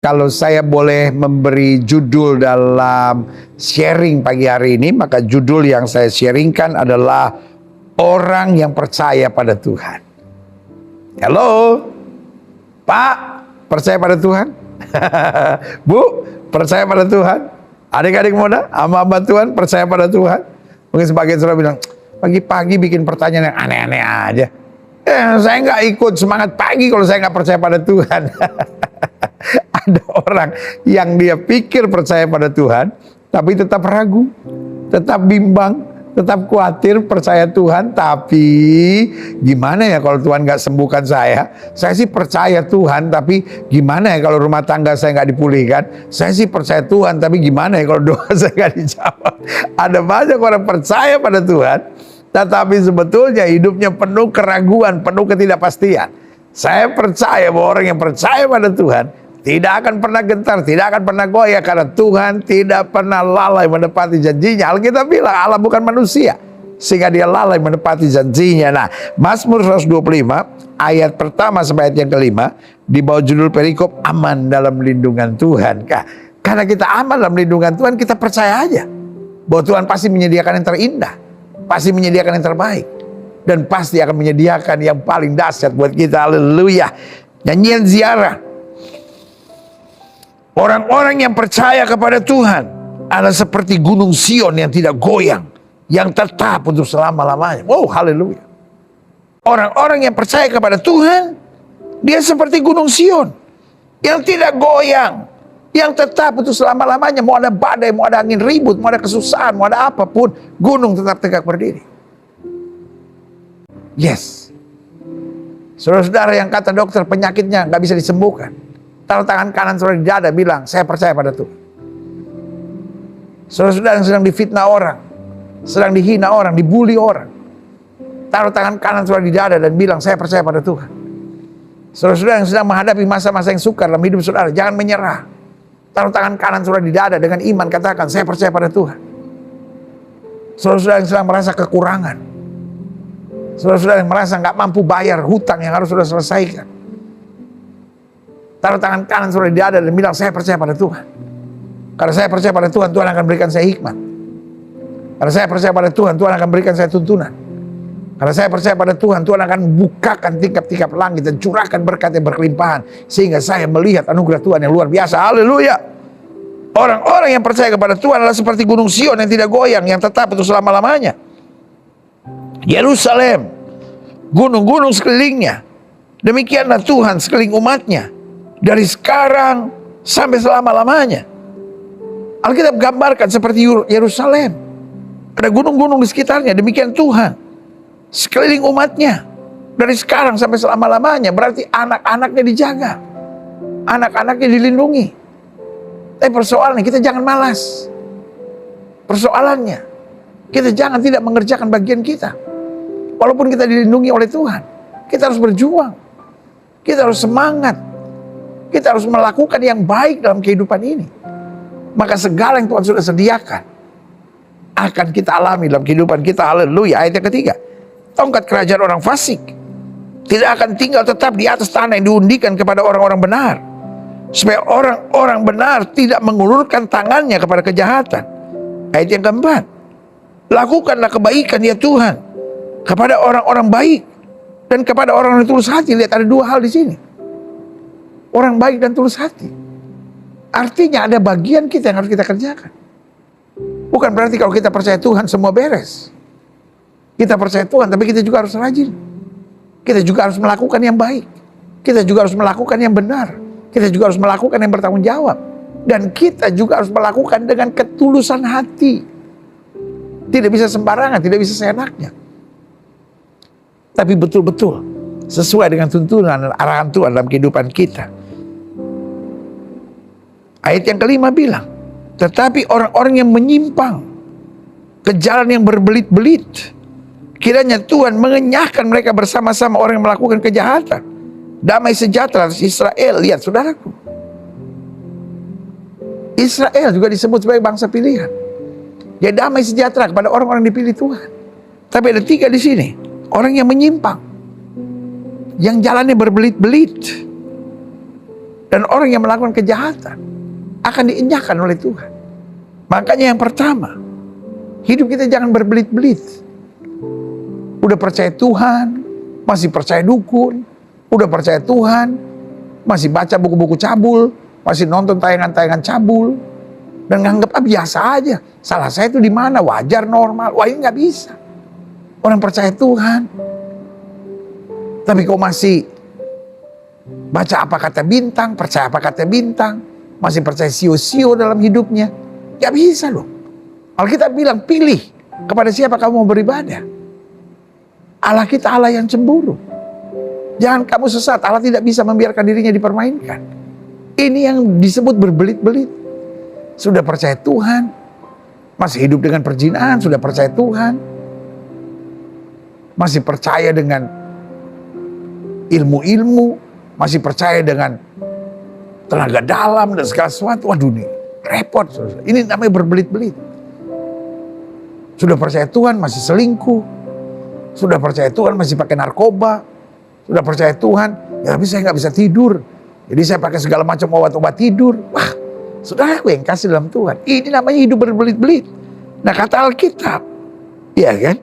Kalau saya boleh memberi judul dalam sharing pagi hari ini, maka judul yang saya sharingkan adalah orang yang percaya pada Tuhan. Halo, Pak, percaya pada Tuhan? Bu, percaya pada Tuhan? Adik-adik muda, hamba-hamba Tuhan, percaya pada Tuhan? Mungkin sebagian saudara bilang, pagi-pagi bikin pertanyaan yang aneh-aneh aja. Saya nggak ikut semangat pagi kalau saya nggak percaya pada Tuhan. Ada orang yang dia pikir percaya pada Tuhan, tapi tetap ragu, tetap bimbang, tetap khawatir percaya Tuhan. Tapi gimana ya kalau Tuhan nggak sembuhkan saya? Saya sih percaya Tuhan, tapi gimana ya kalau rumah tangga saya nggak dipulihkan? Saya sih percaya Tuhan, tapi gimana ya kalau doa saya nggak dijawab? Ada banyak orang percaya pada Tuhan, tetapi sebetulnya hidupnya penuh keraguan, penuh ketidakpastian. Saya percaya bahwa orang yang percaya pada Tuhan tidak akan pernah gentar, tidak akan pernah goyah, karena Tuhan tidak pernah lalai menepati janjinya. Alkitab bilang Allah bukan manusia sehingga dia lalai menepati janjinya. Nah, Mazmur 125 ayat pertama sampai ayat yang kelima di bawah judul perikop aman dalam lindungan Tuhan. Karena kita aman dalam lindungan Tuhan, kita percaya aja bahwa Tuhan pasti menyediakan yang terindah, pasti menyediakan yang terbaik, dan pasti akan menyediakan yang paling dahsyat buat kita. Haleluya. Nyanyian ziarah. Orang-orang yang percaya kepada Tuhan adalah seperti gunung Sion yang tidak goyang, yang tetap untuk selama-lamanya. Oh, haleluya. Orang-orang yang percaya kepada Tuhan, dia seperti gunung Sion yang tidak goyang, yang tetap untuk selama-lamanya. Mau ada badai, mau ada angin ribut, mau ada kesusahan, mau ada apapun, gunung tetap tegak berdiri. Yes. Saudara-saudara yang kata dokter penyakitnya nggak bisa disembuhkan, taruh tangan kanan saudara di dada, bilang saya percaya pada Tuhan. Saudara-saudara yang sedang difitnah orang, sedang dihina orang, dibully orang, taruh tangan kanan saudara di dada dan bilang saya percaya pada Tuhan. Saudara-saudara yang sedang menghadapi masa-masa yang sukar dalam hidup saudara, jangan menyerah. Taruh tangan kanan saudara di dada dengan iman, katakan saya percaya pada Tuhan. Saudara-saudara yang sedang merasa kekurangan, saudara-saudara yang merasa nggak mampu bayar hutang yang harus saudara selesaikan, taruh tangan kanan saudara di dada dan bilang saya percaya pada Tuhan. Karena saya percaya pada Tuhan, Tuhan akan berikan saya hikmat. Karena saya percaya pada Tuhan, Tuhan akan berikan saya tuntunan. Karena saya percaya pada Tuhan, Tuhan akan bukakan tingkap-tingkap langit dan curahkan berkat yang berkelimpahan, sehingga saya melihat anugerah Tuhan yang luar biasa. Haleluya. Orang-orang yang percaya kepada Tuhan adalah seperti gunung Sion yang tidak goyang, yang tetap untuk selama-lamanya. Yerusalem, gunung-gunung sekelilingnya, demikianlah Tuhan sekeliling umatnya, dari sekarang sampai selama-lamanya. Alkitab gambarkan seperti Yerusalem, ada gunung-gunung di sekitarnya, demikian Tuhan sekeliling umatnya, dari sekarang sampai selama-lamanya. Berarti anak-anaknya dijaga, anak-anaknya dilindungi. Tapi persoalannya kita jangan malas. Persoalannya kita jangan tidak mengerjakan bagian kita. Walaupun kita dilindungi oleh Tuhan, kita harus berjuang, kita harus semangat, kita harus melakukan yang baik dalam kehidupan ini. Maka segala yang Tuhan sudah sediakan akan kita alami dalam kehidupan kita. Haleluya. Ayat yang ketiga, tongkat kerajaan orang fasik tidak akan tinggal tetap di atas tanah yang diundikan kepada orang-orang benar, supaya orang-orang benar tidak mengulurkan tangannya kepada kejahatan. Ayat yang keempat, lakukanlah kebaikan ya Tuhan kepada orang-orang baik dan kepada orang yang tulus hati. Lihat, ada dua hal di sini, orang baik dan tulus hati. Artinya ada bagian kita yang harus kita kerjakan. Bukan berarti kalau kita percaya Tuhan semua beres. Kita percaya Tuhan, tapi kita juga harus rajin. Kita juga harus melakukan yang baik. Kita juga harus melakukan yang benar. Kita juga harus melakukan yang bertanggung jawab. Dan kita juga harus melakukan dengan ketulusan hati. Tidak bisa sembarangan, tidak bisa seenaknya. Tapi betul-betul sesuai dengan tuntunan dan arahan Tuhan dalam kehidupan kita. Ayat yang kelima bilang, tetapi orang-orang yang menyimpang ke jalan yang berbelit-belit, kiranya Tuhan mengenyahkan mereka bersama-sama orang yang melakukan kejahatan. Damai sejahtera atas Israel. Lihat saudaraku, Israel juga disebut sebagai bangsa pilihan. Dia damai sejahtera kepada orang-orang dipilih Tuhan. Tapi ada tiga di sini, orang yang menyimpang, yang jalannya berbelit-belit, Dan orang yang melakukan kejahatan akan diinjakkan oleh Tuhan. Makanya yang pertama, hidup kita jangan berbelit-belit. Udah percaya Tuhan, masih percaya dukun. Udah percaya Tuhan, masih baca buku-buku cabul, masih nonton tayangan-tayangan cabul, dan nganggap biasa aja. Salah saya itu di mana? Wajar, normal. Wah, ini nggak bisa. Orang percaya Tuhan, tapi kok masih baca apa kata bintang, percaya apa kata bintang, masih percaya sio-sio dalam hidupnya. Gak bisa loh. Alkitab bilang, pilih kepada siapa kamu mau beribadah. Allah kita Allah yang cemburu. Jangan kamu sesat, Allah tidak bisa membiarkan dirinya dipermainkan. Ini yang disebut berbelit-belit. Sudah percaya Tuhan, masih hidup dengan perzinahan, sudah percaya Tuhan, masih percaya dengan ilmu-ilmu, masih percaya dengan tenaga dalam dan segala sesuatu. Waduh nih, repot. Ini namanya berbelit-belit. Sudah percaya Tuhan masih selingkuh. Sudah percaya Tuhan masih pakai narkoba. Sudah percaya Tuhan, ya tapi saya nggak bisa tidur. Jadi saya pakai segala macam obat-obat tidur. Wah, saudara aku yang kasih dalam Tuhan. Ini namanya hidup berbelit-belit. Nah kata Alkitab, ya kan,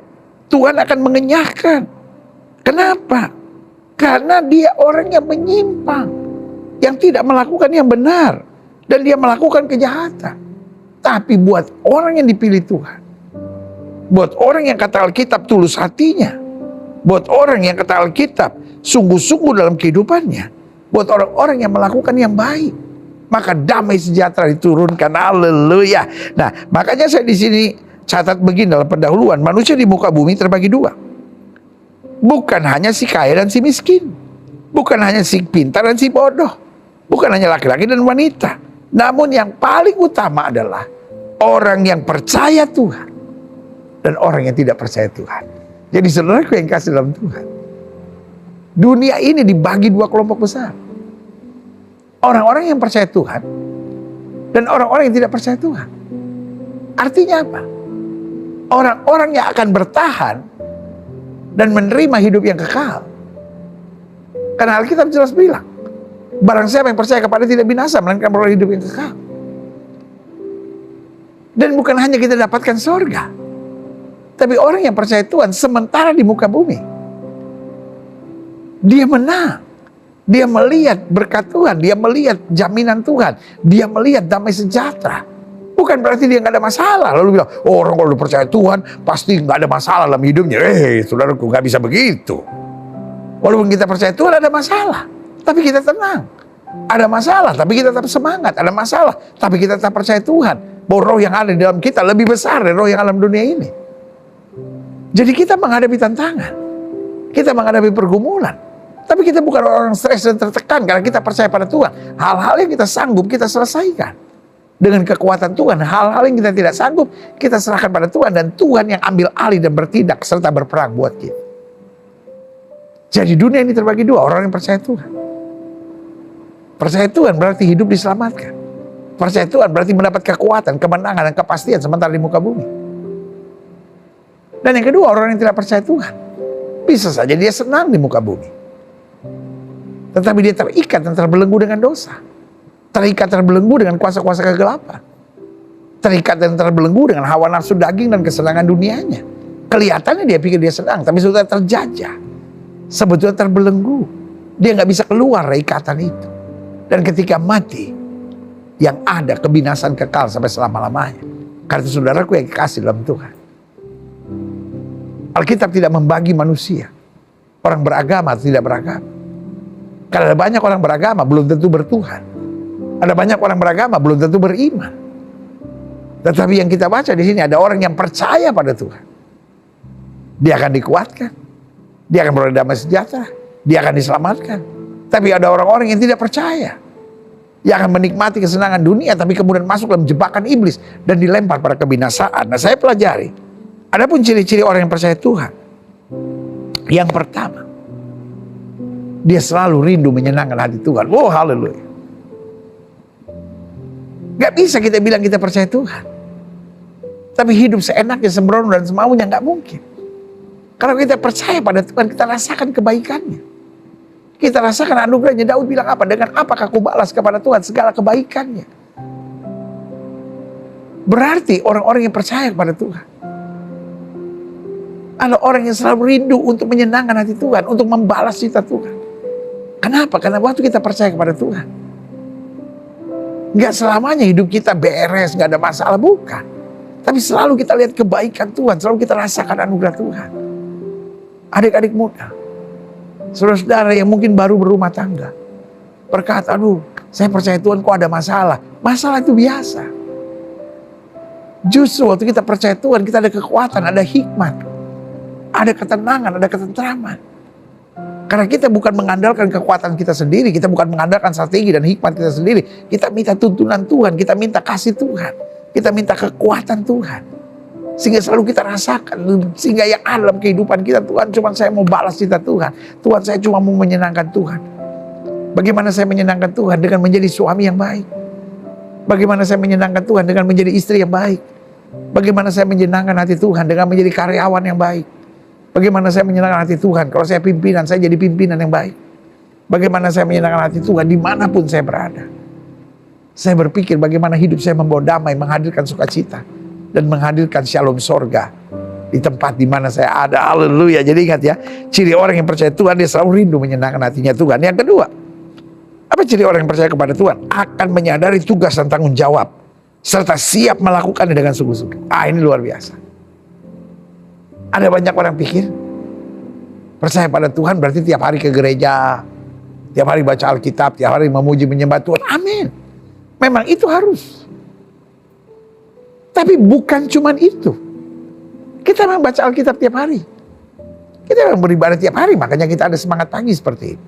Tuhan akan mengenyahkan. Kenapa? Karena dia orang yang menyimpang, yang tidak melakukan yang benar, dan dia melakukan kejahatan. Tapi buat orang yang dipilih Tuhan, buat orang yang kata Alkitab tulus hatinya, buat orang yang kata Alkitab sungguh-sungguh dalam kehidupannya, buat orang-orang yang melakukan yang baik, maka damai sejahtera diturunkan. Haleluya. Nah, makanya saya di sini catat begini dalam pendahuluan, manusia di muka bumi terbagi dua. Bukan hanya si kaya dan si miskin, bukan hanya si pintar dan si bodoh, bukan hanya laki-laki dan wanita, namun yang paling utama adalah orang yang percaya Tuhan dan orang yang tidak percaya Tuhan. Jadi saudaraku yang kasih dalam Tuhan, dunia ini dibagi dua kelompok besar. Orang-orang yang percaya Tuhan dan orang-orang yang tidak percaya Tuhan. Artinya apa? Orang-orang yang akan bertahan dan menerima hidup yang kekal. Karena Alkitab jelas bilang, barang siapa yang percaya kepada tidak binasa, melainkan beroleh hidup yang kekal. Dan bukan hanya kita dapatkan sorga, tapi orang yang percaya Tuhan sementara di muka bumi, dia menang. Dia melihat berkat Tuhan, dia melihat jaminan Tuhan, dia melihat damai sejahtera. Bukan berarti dia nggak ada masalah. Lalu bilang, oh, orang kalau percaya Tuhan pasti nggak ada masalah dalam hidupnya. Saudaraku, nggak bisa begitu. Walaupun kita percaya Tuhan ada masalah, tapi kita tenang. Ada masalah, tapi kita tetap semangat. Ada masalah, tapi kita tetap percaya Tuhan. Bahwa roh yang ada di dalam kita lebih besar dari roh yang alam dunia ini. Jadi kita menghadapi tantangan, kita menghadapi pergumulan. Tapi kita bukan orang stres dan tertekan karena kita percaya pada Tuhan. Hal-hal yang kita sanggup kita selesaikan dengan kekuatan Tuhan. Hal-hal yang kita tidak sanggup kita serahkan pada Tuhan. Dan Tuhan yang ambil alih dan bertindak serta berperang buat kita. Jadi dunia ini terbagi dua, orang yang percaya Tuhan. Percaya Tuhan berarti hidup diselamatkan. Percaya Tuhan berarti mendapat kekuatan, kemenangan, dan kepastian sementara di muka bumi. Dan yang kedua, orang yang tidak percaya Tuhan, bisa saja dia senang di muka bumi, tetapi dia terikat dan terbelenggu dengan dosa. Terikat terbelenggu dengan kuasa-kuasa kegelapan. Terikat dan terbelenggu dengan hawa nafsu daging dan kesenangan dunianya. Kelihatannya dia pikir dia senang, tapi sudah terjajah. Sebetulnya terbelenggu. Dia nggak bisa keluar dari ikatan itu. Dan ketika mati, yang ada kebinasan kekal sampai selama-lamanya. Karena itu saudaraku yang kasih dalam Tuhan, Alkitab tidak membagi manusia, orang beragama atau tidak beragama. Karena ada banyak orang beragama belum tentu bertuhan. Ada banyak orang beragama belum tentu beriman. Tetapi yang kita baca di sini ada orang yang percaya pada Tuhan. Dia akan dikuatkan, dia akan beroleh damai sejahtera, dia akan diselamatkan. Tapi ada orang-orang yang tidak percaya, yang akan menikmati kesenangan dunia, tapi kemudian masuk dalam jebakan iblis dan dilempar pada kebinasaan. Nah, saya pelajari, adapun ciri-ciri orang yang percaya Tuhan. Yang pertama, dia selalu rindu menyenangkan hati Tuhan. Oh, haleluya. Gak bisa kita bilang kita percaya Tuhan, tapi hidup seenaknya, sembrono dan semaunya, gak mungkin. Kalau kita percaya pada Tuhan, kita rasakan kebaikannya. Kita rasakan anugerahnya. Daud bilang apa? Dengan apakah aku balas kepada Tuhan segala kebaikannya? Berarti orang-orang yang percaya kepada Tuhan adalah orang yang selalu rindu untuk menyenangkan hati Tuhan, untuk membalas cita Tuhan. Kenapa? Karena waktu kita percaya kepada Tuhan, nggak selamanya hidup kita beres, nggak ada masalah, bukan. Tapi selalu kita lihat kebaikan Tuhan, selalu kita rasakan anugerah Tuhan. Adik-adik muda, saudara-saudara yang mungkin baru berumah tangga, berkata, aduh saya percaya Tuhan kok ada masalah. Masalah itu biasa. Justru waktu kita percaya Tuhan, kita ada kekuatan, ada hikmat, ada ketenangan, ada ketentraman. Karena kita bukan mengandalkan kekuatan kita sendiri, kita bukan mengandalkan strategi dan hikmat kita sendiri. Kita minta tuntunan Tuhan, kita minta kasih Tuhan, kita minta kekuatan Tuhan. Sehingga selalu kita rasakan, sehingga yang ada dalam kehidupan kita, Tuhan cuma saya mau balas cita Tuhan. Tuhan saya cuma mau menyenangkan Tuhan. Bagaimana saya menyenangkan Tuhan? Dengan menjadi suami yang baik. Bagaimana saya menyenangkan Tuhan? Dengan menjadi istri yang baik. Bagaimana saya menyenangkan hati Tuhan? Dengan menjadi karyawan yang baik. Bagaimana saya menyenangkan hati Tuhan? Kalau saya pimpinan, saya jadi pimpinan yang baik. Bagaimana saya menyenangkan hati Tuhan dimanapun saya berada? Saya berpikir bagaimana hidup saya membawa damai, menghadirkan sukacita, dan menghadirkan shalom sorga di tempat di mana saya ada. Haleluya. Jadi ingat ya, ciri orang yang percaya Tuhan, dia selalu rindu menyenangkan hatinya Tuhan. Yang kedua, apa ciri orang yang percaya kepada Tuhan? Akan menyadari tugas dan tanggung jawab, serta siap melakukannya dengan sungguh-sungguh. Ini luar biasa. Ada banyak orang pikir percaya pada Tuhan berarti tiap hari ke gereja, tiap hari baca Alkitab, tiap hari memuji menyembah Tuhan. Amin. Memang itu harus. Tapi bukan cuman itu. Kita memang baca Alkitab tiap hari. Kita memang beribadah tiap hari, makanya kita ada semangat pagi seperti ini.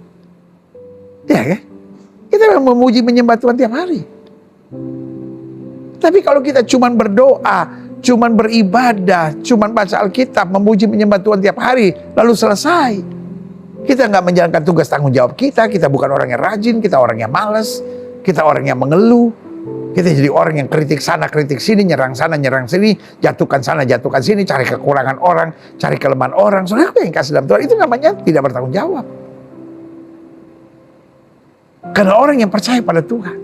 Ya kan? Kita memang memuji menyembah Tuhan tiap hari. Tapi kalau kita cuman berdoa, cuman beribadah, cuman baca Alkitab, memuji menyembah Tuhan tiap hari, lalu selesai, kita nggak menjalankan tugas tanggung jawab kita. Kita bukan orang yang rajin, kita orang yang malas, kita orang yang mengeluh, kita jadi orang yang kritik sana, kritik sini, nyerang sana, nyerang sini, jatuhkan sana, jatuhkan sini, cari kekurangan orang, cari kelemahan orang. Saudara yang kasih dalam Tuhan, itu namanya tidak bertanggung jawab. Karena orang yang percaya pada Tuhan,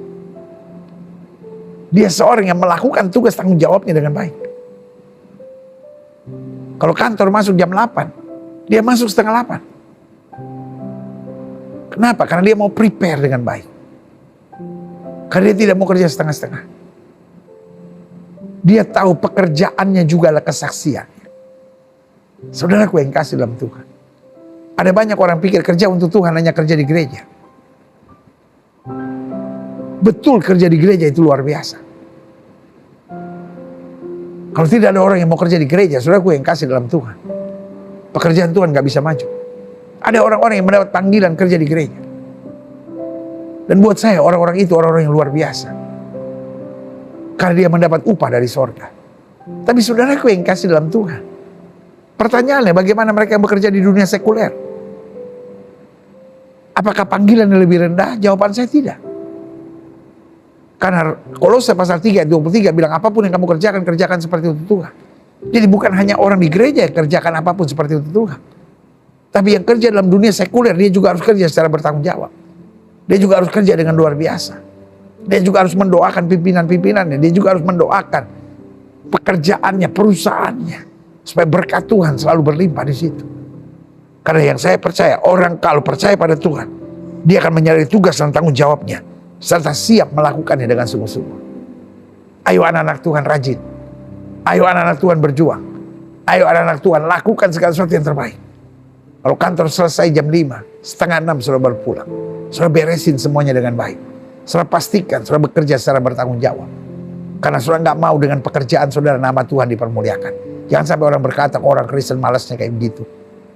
dia seorang yang melakukan tugas tanggung jawabnya dengan baik. Kalau kantor masuk jam 8, dia masuk setengah 8. Kenapa? Karena dia mau prepare dengan baik. Karena dia tidak mau kerja setengah-setengah. Dia tahu pekerjaannya juga adalah kesaksiannya. Saudaraku yang kasih dalam Tuhan, ada banyak orang pikir kerja untuk Tuhan hanya kerja di gereja. Betul, kerja di gereja itu luar biasa. Kalau tidak ada orang yang mau kerja di gereja, saudaraku yang kasih dalam Tuhan, pekerjaan Tuhan gak bisa maju. Ada orang-orang yang mendapat panggilan kerja di gereja. Dan buat saya orang-orang itu orang-orang yang luar biasa. Karena dia mendapat upah dari sorga. Tapi saudaraku yang kasih dalam Tuhan, pertanyaannya bagaimana mereka yang bekerja di dunia sekuler? Apakah panggilannya lebih rendah? Jawaban saya tidak. Karena Kolose pasal 3 ayat 23 bilang apapun yang kamu kerjakan, kerjakan seperti untuk Tuhan. Jadi bukan hanya orang di gereja yang kerjakan apapun seperti untuk Tuhan. Tapi yang kerja dalam dunia sekuler, dia juga harus kerja secara bertanggung jawab. Dia juga harus kerja dengan luar biasa. Dia juga harus mendoakan pimpinan-pimpinannya. Dia juga harus mendoakan pekerjaannya, perusahaannya. Supaya berkat Tuhan selalu berlimpah di situ. Karena yang saya percaya, orang kalau percaya pada Tuhan, dia akan menyadari tugas dan tanggung jawabnya, serta siap melakukannya dengan sungguh-sungguh. Ayo anak-anak Tuhan rajin. Ayo anak-anak Tuhan berjuang. Ayo anak-anak Tuhan lakukan segala sesuatu yang terbaik. Kalau kantor selesai jam 5, setengah 6 sudah baru pulang. Sudah beresin semuanya dengan baik. Sudah pastikan, sudah bekerja secara bertanggung jawab. Karena sudah nggak mau dengan pekerjaan saudara nama Tuhan dipermuliakan. Jangan sampai orang berkata, kok orang Kristen malasnya kayak begitu.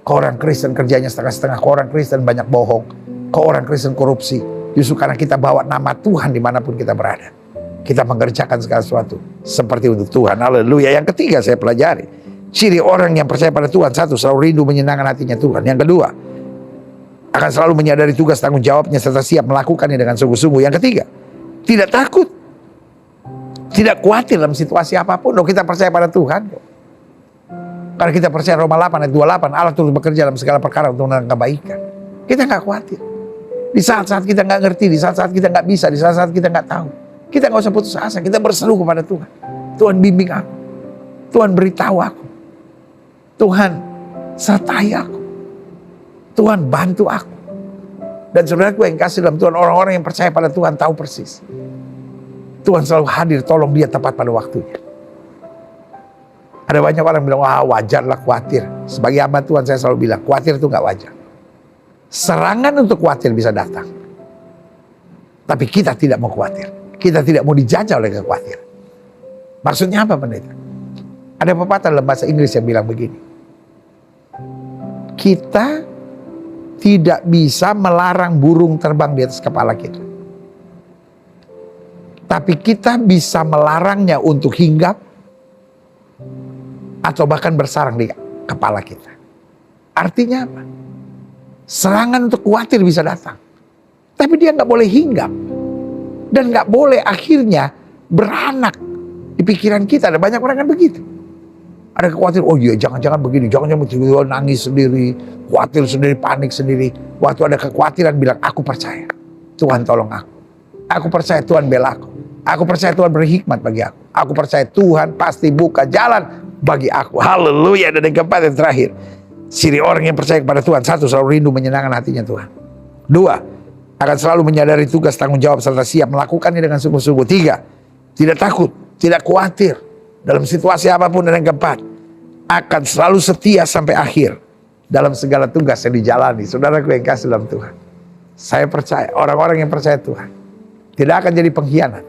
Kok orang Kristen kerjanya setengah-setengah. Kok orang Kristen banyak bohong. Kok orang Kristen korupsi. Justru karena kita bawa nama Tuhan dimanapun kita berada. Kita mengerjakan segala sesuatu seperti untuk Tuhan. Haleluya. Yang ketiga saya pelajari, ciri orang yang percaya pada Tuhan, satu, selalu rindu menyenangkan hatinya Tuhan. Yang kedua, akan selalu menyadari tugas tanggung jawabnya serta siap melakukannya dengan sungguh-sungguh. Yang ketiga, tidak takut, tidak khawatir dalam situasi apapun. Kita percaya pada Tuhan. Karena kita percaya Roma 8 ayat 28, Allah terus bekerja dalam segala perkara untuk mendatangkan kebaikan. Kita nggak khawatir. Di saat-saat kita nggak ngerti, di saat-saat kita nggak bisa, di saat-saat kita nggak tahu, kita nggak usah putus asa. Kita berseru kepada Tuhan. Tuhan bimbing aku. Tuhan beritahu aku. Tuhan sertai aku. Tuhan bantu aku. Dan saudaraku yang kasih dalam Tuhan, orang-orang yang percaya pada Tuhan tahu persis. Tuhan selalu hadir, tolong dia tepat pada waktunya. Ada banyak orang bilang, wah wajarlah khawatir. Sebagai hamba Tuhan saya selalu bilang, khawatir itu gak wajar. Serangan untuk khawatir bisa datang. Tapi kita tidak mau khawatir. Kita tidak mau dijajah oleh kekhawatiran. Maksudnya apa pendeta? Ada pepatah dalam bahasa Inggris yang bilang begini. Kita tidak bisa melarang burung terbang di atas kepala kita. Tapi kita bisa melarangnya untuk hinggap atau bahkan bersarang di kepala kita. Artinya apa? Serangan untuk khawatir bisa datang. Tapi dia nggak boleh hinggap. Dan nggak boleh akhirnya beranak di pikiran kita. Ada banyak orang kan begitu. Ada kekhawatiran, oh iya jangan-jangan begini, jangan-jangan tiba-tiba nangis sendiri, khawatir sendiri, panik sendiri. Waktu ada kekhawatiran bilang, aku percaya Tuhan tolong aku. Aku percaya Tuhan bela aku. Aku percaya Tuhan berhikmat bagi aku. Aku percaya Tuhan pasti buka jalan bagi aku. Haleluya. Dan yang keempat yang terakhir, ciri orang yang percaya kepada Tuhan. Satu, selalu rindu menyenangkan hatinya Tuhan. Dua, akan selalu menyadari tugas tanggung jawab serta siap melakukannya dengan sungguh-sungguh. Tiga, tidak takut, tidak khawatir dalam situasi apapun. Dan yang keempat, akan selalu setia sampai akhir dalam segala tugas yang dijalani. Saudaraku yang kasih dalam Tuhan, saya percaya orang-orang yang percaya Tuhan tidak akan jadi pengkhianat.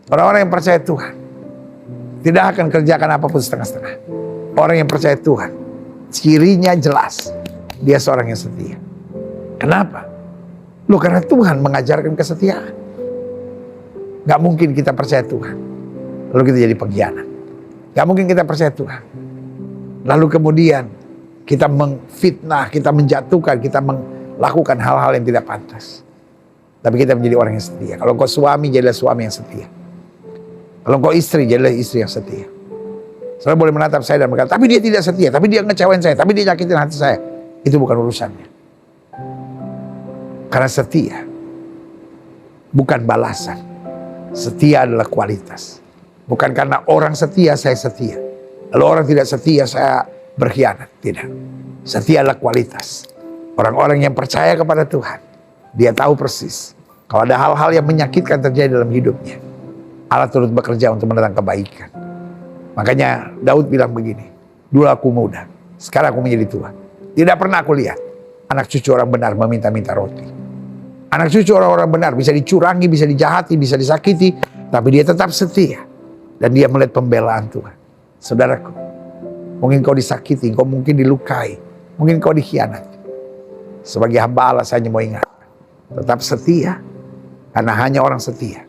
Orang-orang yang percaya Tuhan tidak akan kerjakan apapun setengah-setengah. Orang yang percaya Tuhan, cirinya jelas, dia seorang yang setia. Kenapa? Loh, karena Tuhan mengajarkan kesetiaan. Gak mungkin kita percaya Tuhan lalu kita jadi pengkhianat. Gak mungkin kita percaya Tuhan lalu kemudian kita mengfitnah, kita menjatuhkan, kita melakukan hal-hal yang tidak pantas. Tapi kita menjadi orang yang setia. Kalau kau suami, jadilah suami yang setia. Kalau kau istri, jadilah istri yang setia. Saudara boleh menatap saya dan berkata, tapi dia tidak setia, tapi dia ngecewain saya, tapi dia nyakitin hati saya. Itu bukan urusannya. Karena setia bukan balasan. Setia adalah kualitas. Bukan karena orang setia, saya setia. Lalu orang tidak setia, saya berkhianat. Tidak. Setia adalah kualitas. Orang-orang yang percaya kepada Tuhan, dia tahu persis kalau ada hal-hal yang menyakitkan terjadi dalam hidupnya, Allah turut bekerja untuk mendatangkan kebaikan. Makanya Daud bilang begini, dulu aku muda, sekarang aku menjadi tua. Tidak pernah aku lihat anak cucu orang benar meminta-minta roti. Anak cucu orang-orang benar bisa dicurangi, bisa dijahati, bisa disakiti, tapi dia tetap setia. Dan dia melihat pembelaan Tuhan. Saudaraku, mungkin kau disakiti, kau mungkin dilukai, mungkin kau dikhianati. Sebagai hamba Allah saya hanya mau ingat, tetap setia, karena hanya orang setia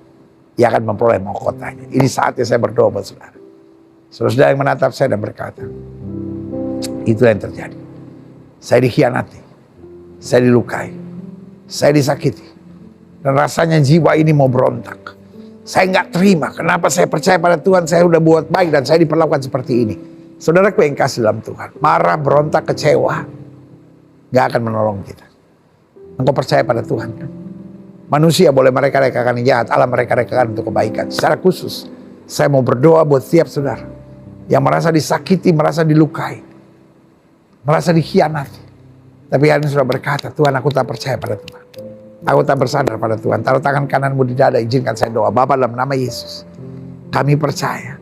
ia akan memperoleh mahkotanya. Ini saatnya saya berdoa buat saudara. Saudara yang menatap saya dan berkata, itu yang terjadi. Saya dikhianati, saya dilukai, saya disakiti, dan rasanya jiwa ini mau berontak. Saya nggak terima. Kenapa saya percaya pada Tuhan, saya udah buat baik dan saya diperlakukan seperti ini. Saudaraku yang kasih dalam Tuhan, marah, berontak, kecewa, nggak akan menolong kita. Engkau percaya pada Tuhan kan? Manusia boleh mereka-rekakan yang jahat, Allah mereka-rekakan untuk kebaikan. Secara khusus, saya mau berdoa buat setiap saudara yang merasa disakiti, merasa dilukai, merasa dikhianati. Tapi hari ini sudah berkata, Tuhan aku tak percaya pada Tuhan. Aku tak bersandar pada Tuhan. Taruh tangan kananmu di dada, izinkan saya doa. Bapa dalam nama Yesus, kami percaya.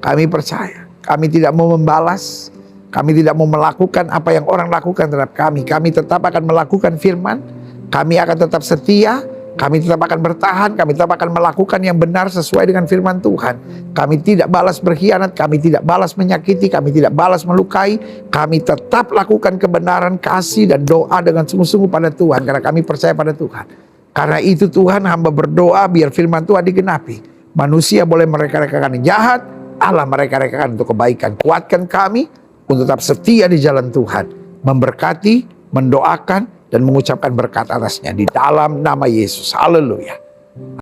Kami percaya. Kami tidak mau membalas. Kami tidak mau melakukan apa yang orang lakukan terhadap kami. Kami tetap akan melakukan firman. Kami akan tetap setia. Kami tetap akan bertahan, kami tetap akan melakukan yang benar sesuai dengan firman Tuhan. Kami tidak balas berkhianat, kami tidak balas menyakiti, kami tidak balas melukai. Kami tetap lakukan kebenaran, kasih dan doa dengan sungguh-sungguh pada Tuhan. Karena kami percaya pada Tuhan. Karena itu Tuhan, hamba berdoa biar firman Tuhan digenapi. Manusia boleh mereka-rekakan yang jahat, Allah mereka-rekakan untuk kebaikan. Kuatkan kami untuk tetap setia di jalan Tuhan. Memberkati, mendoakan, dan mengucapkan berkat atasnya di dalam nama Yesus. Haleluya.